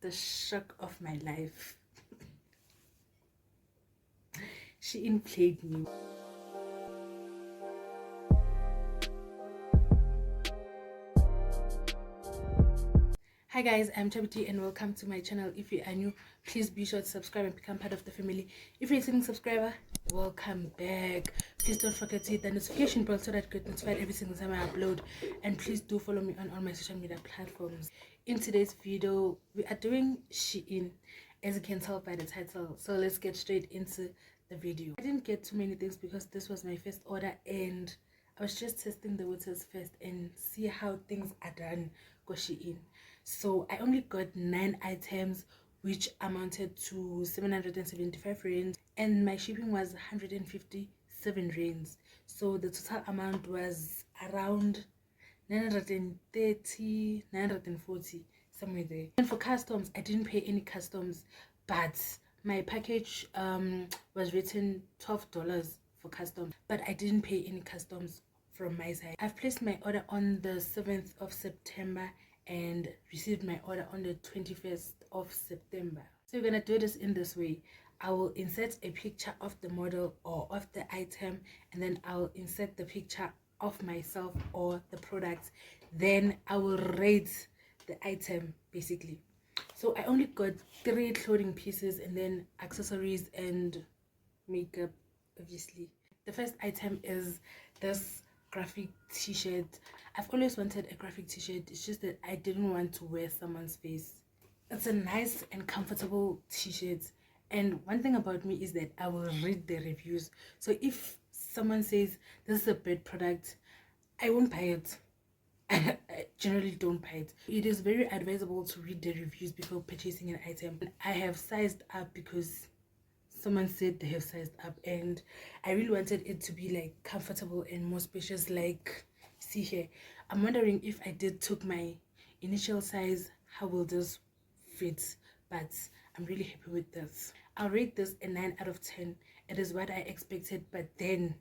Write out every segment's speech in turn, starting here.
the shock of my life. Shein played me. Hi guys, I'm Chubby Deigh and welcome to my channel. If you are new, please be sure to subscribe and become part of the family. If you're a returning subscriber, welcome back. Please don't forget to hit the notification bell so that you get notified every single time I upload. And please do follow me on all my social media platforms. In today's video, we are doing Shein, as you can tell by the title. So let's get straight into the video. I didn't get too many things because this was my first order and I was just testing the waters first and see how things are done go Shein. So I only got 9 items which amounted to 775 rands and my shipping was 157 rands. So the total amount was around 930, 940, somewhere there. And for customs, I didn't pay any customs, but my package was written $12 for customs, but I didn't pay any customs from my side. I've placed my order on the 7th of September and received my order on the 21st of September. So we're gonna do this in this way. I will insert a picture of the model or of the item, and then I'll insert the picture of myself or the product. Then I will rate the item basically. So I only got 3 clothing pieces and then accessories and makeup, obviously. The first item is this graphic t-shirt. I've always wanted a graphic t-shirt, it's just that I didn't want to wear someone's face. It's a nice and comfortable t-shirt, and one thing about me is that I will read the reviews. So if someone says this is a bad product, I won't buy it. I generally don't buy it. It is very advisable to read the reviews before purchasing an item. I have sized up because someone said they have sized up and I really wanted it to be like comfortable and more spacious. Like, see here, I'm wondering if I took my initial size, how will this fit? But I'm really happy with this. I'll rate this a 9 out of 10. It is what I expected, but then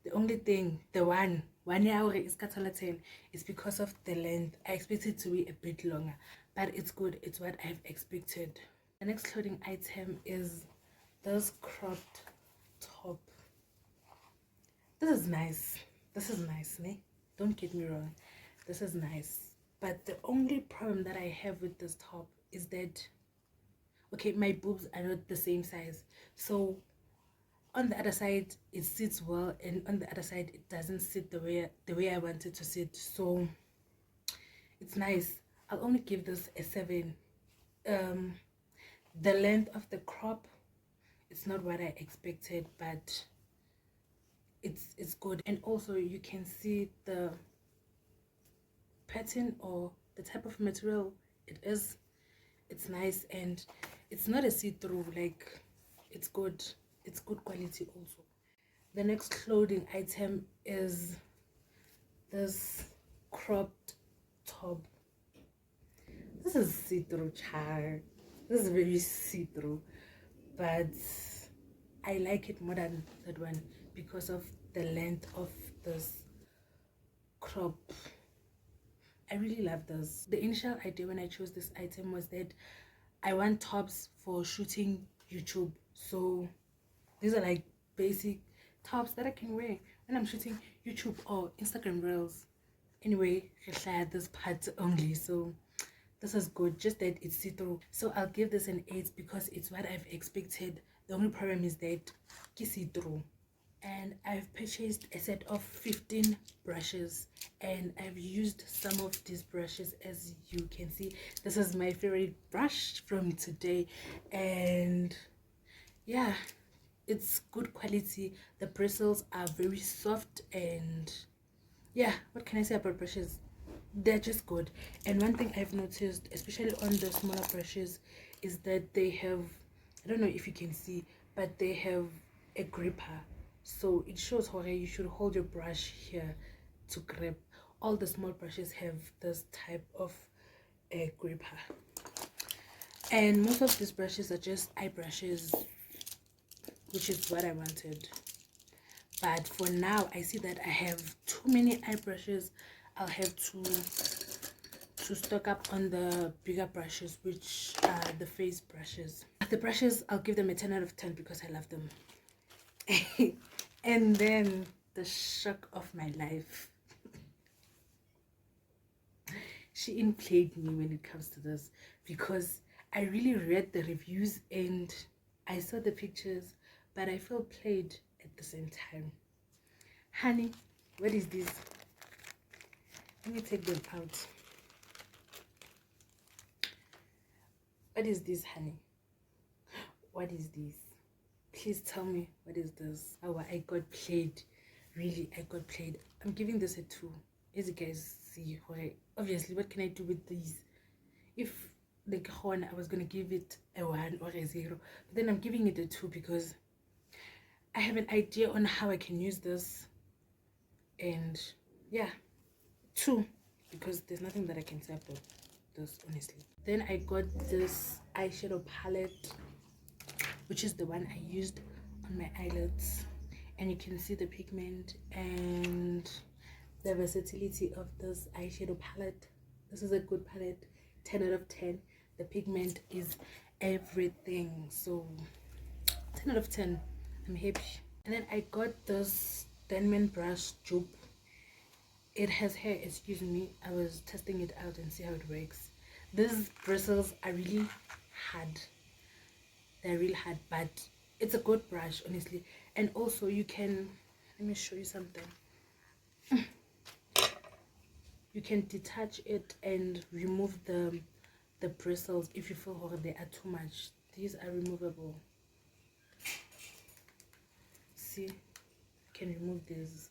the only thing, the one hour is 10 is because of the length. I expected it to be a bit longer, but it's good. It's what I've expected. The next clothing item is this cropped top. This is nice, ne? Don't get me wrong, this is nice, but the only problem that I have with this top is that, okay, my boobs are not the same size, so on the other side it sits well and on the other side it doesn't sit the way I want it to sit. So it's nice. I'll only give this a 7. The length of the crop, it's not what I expected, but it's good. And also you can see the pattern or the type of material it is. It's nice and it's not a see-through, like it's good. It's good quality also. The next clothing item is this cropped top. This is see-through, child. This is very see-through, but I like it more than that one because of the length of this crop. I really love this. The initial idea when I chose this item was that I want tops for shooting YouTube. So these are like basic tops that I can wear when I'm shooting YouTube or Instagram reels. Anyway, this part only, so this is good, just that it's see-through. So I'll give this an 8 because it's what I've expected. The only problem is that it's see-through. And I've purchased a set of 15 brushes and I've used some of these brushes. As you can see, this is my favorite brush from today, and yeah, it's good quality. The bristles are very soft, and yeah, what can I say about brushes? They're just good. And one thing I've noticed, especially on the smaller brushes, is that they have, I don't know if you can see, but they have a gripper, so it shows how you should hold your brush here to grip. All the small brushes have this type of a gripper, and most of these brushes are just eye brushes, which is what I wanted. But for now I see that I have too many eye brushes. I'll have to stock up on the bigger brushes, which the face brushes. The brushes, I'll give them a 10 out of 10 because I love them. And then the shock of my life. Shein played me when it comes to this, because I really read the reviews and I saw the pictures, but I felt played at the same time. Honey, what is this? Let me take them out. What is this, honey? What is this? Please tell me, what is this? Oh, I got played. Really, I got played. I'm giving this a 2. As you guys see, obviously, what can I do with these? If the horn, I was gonna give it a 1 or a 0, but then I'm giving it a 2 because I have an idea on how I can use this. And yeah, 2, because there's nothing that I can say about this, honestly. Then I got this eyeshadow palette, which is the one I used on my eyelids, and you can see the pigment and the versatility of this eyeshadow palette. This is a good palette, 10 out of 10. The pigment is everything, so 10 out of 10. I'm happy. And then I got this Denman brush dupe. It has hair, excuse me. I was testing it out and see how it works. These bristles are really hard. They're really hard, but it's a good brush, honestly. And also you can, let me show you something. You can detach it and remove the bristles if you feel they are too much. These are removable. See, I can remove these.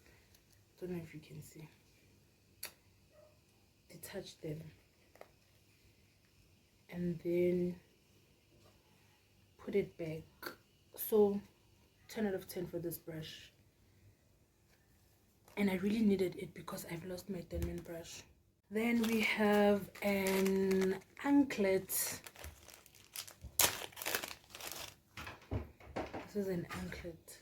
Don't know if you can see. Detach them and then put it back. So 10 out of 10 for this brush, and I really needed it because I've lost my Denman brush. Then we have an anklet. This is an anklet.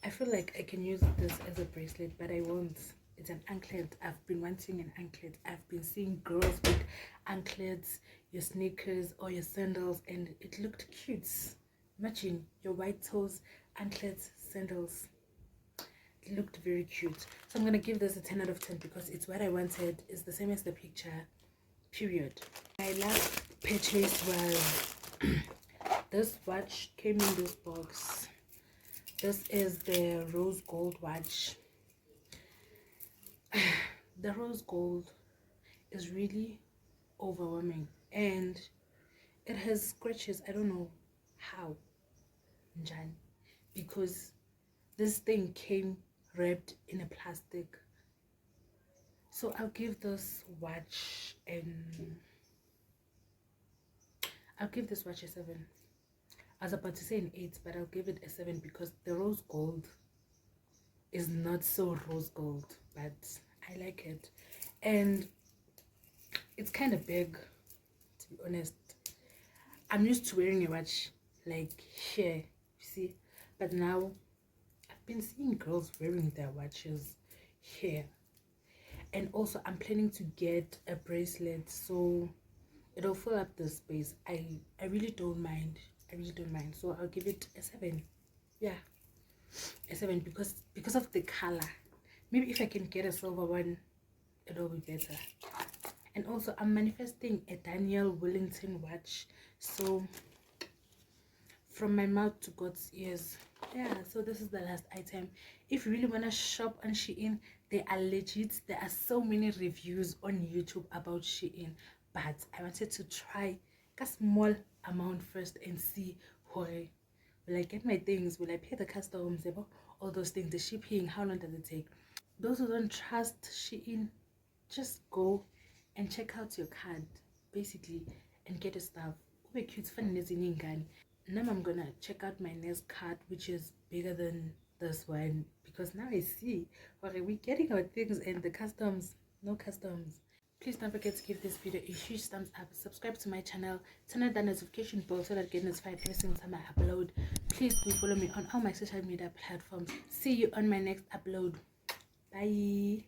I feel like I can use this as a bracelet, but I won't. It's an anklet. I've been wanting an anklet. I've been seeing girls with anklets, your sneakers or your sandals, and it looked cute. Imagine your white toes, anklets, sandals. It looked very cute. So I'm gonna give this a 10 out of 10 because it's what I wanted. It's the same as the picture, period. My last purchase was this watch. Came in this box. This is the rose gold watch. The rose gold is really overwhelming and it has scratches. I don't know how, Jan, because this thing came wrapped in a plastic. So I'll give this watch a 7. I was about to say an 8, but I'll give it a 7 because the rose gold is not so rose gold, but I like it. And it's kind of big, to be honest. I'm used to wearing a watch like here, you see, but now I've been seeing girls wearing their watches here. And also I'm planning to get a bracelet, so it'll fill up the space. I really don't mind. So I'll give it a 7. Yeah, a 7 because of the color. Maybe if I can get a silver one, it'll be better. And also I'm manifesting a Daniel Wellington watch, so from my mouth to God's ears. Yeah, so this is the last item. If you really want to shop on Shein, they are legit. There are so many reviews on YouTube about Shein, but I wanted to try a small amount first and see will I get my things, will I pay the customs, all those things, the shipping, how long does it take. Those who don't trust Shein, just go and check out your card basically and get your stuff. Now I'm gonna check out my next card, which is bigger than this one, because now I see, okay, we're getting our things and the customs, no customs. Please don't forget to give this video a huge thumbs up, subscribe to my channel, turn on the notification bell so that I get notified every single time I upload. Please do follow me on all my social media platforms. See you on my next upload. Bye.